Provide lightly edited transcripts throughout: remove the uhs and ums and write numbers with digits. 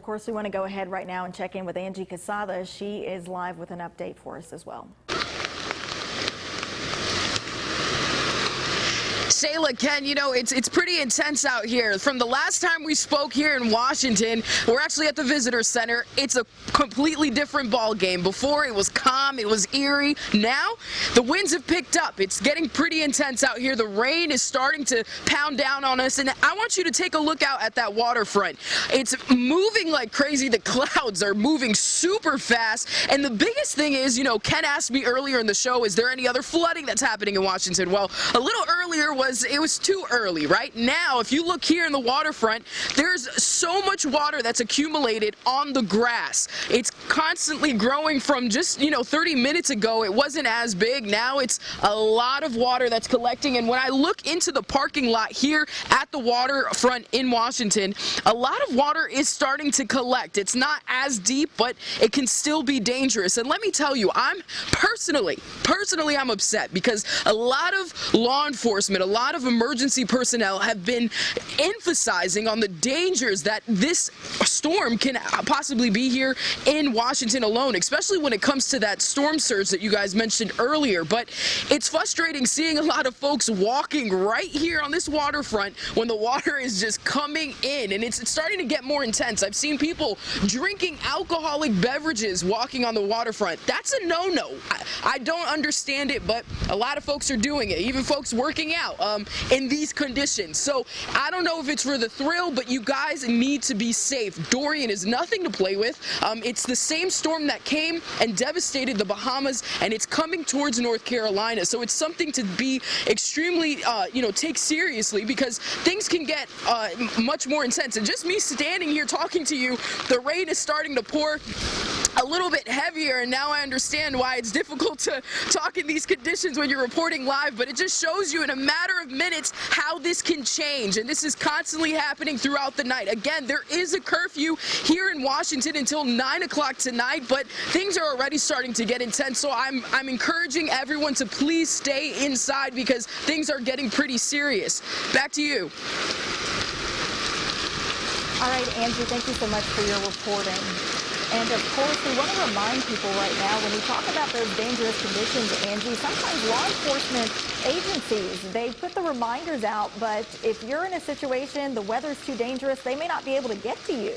course, we want to go ahead right now and check in with Angie Casada. She is live with an update for us as well. Shayla, Ken, you know, it's pretty intense out here. From the last time we spoke here in Washington, we're actually at the Visitor Center. It's a completely different ball game. Before, it was calm, it was eerie. Now, the winds have picked up. It's getting pretty intense out here. The rain is starting to pound down on us, and I want you to take a look out at that waterfront. It's moving like crazy. The clouds are moving super fast, and the biggest thing is, you know, Ken asked me earlier in the show, is there any other flooding that's happening in Washington? Well, a little earlier it was too early. Right now, if you look here in the waterfront, there's so much water that's accumulated on the grass. It's constantly growing. From just, 30 minutes ago, it wasn't as big. Now it's a lot of water that's collecting. And when I look into the parking lot here at the waterfront in Washington, a lot of water is starting to collect. It's not as deep, but it can still be dangerous. And let me tell you, I'm personally, I'm upset because a lot of law enforcement, a lot of emergency personnel have been emphasizing on the dangers that this storm can possibly be here in Washington alone, especially when it comes to that storm surge that you guys mentioned earlier. But it's frustrating seeing a lot of folks walking right here on this waterfront when the water is just coming in, and it's starting to get more intense. I've seen people drinking alcoholic beverages walking on the waterfront. That's a no-no. I don't understand it, but a lot of folks are doing it, even folks working out in these conditions. So I don't know if it's for the thrill, but you guys need to be safe. Dorian is nothing to play with. It's the same storm that came and devastated the Bahamas, and it's coming towards North Carolina. So it's something to be extremely, take seriously, because things can get much more intense. And just me standing here talking to you, the rain is starting to pour a little bit heavier, and now I understand why it's difficult to talk in these conditions when you're reporting live. But it just shows you in a matter of minutes how this can change, and this is constantly happening throughout the night. Again, there is a curfew here in Washington until 9 o'clock tonight, but things are already starting to get intense. So I'm encouraging everyone to please stay inside because things are getting pretty serious. Back to you. All right, Angie, thank you so much for your reporting. And of course, we want to remind people right now, when we talk about those dangerous conditions, Angie, sometimes law enforcement agencies, they put the reminders out, but if you're in a situation, the weather's too dangerous, they may not be able to get to you.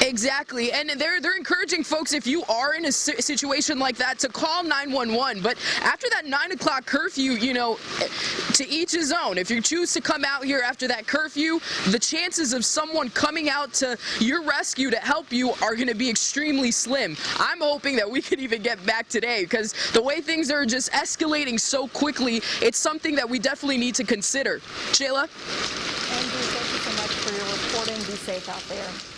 Exactly, and they're encouraging folks, if you are in a situation like that, to call 911. But after that 9 o'clock curfew, to each his own. If you choose to come out here after that curfew, the chances of someone coming out to your rescue to help you are going to be extremely slim. I'm hoping that we can even get back today, because the way things are just escalating so quickly, it's something that we definitely need to consider. Shayla? Andrew, thank you so much for your reporting. Be safe out there.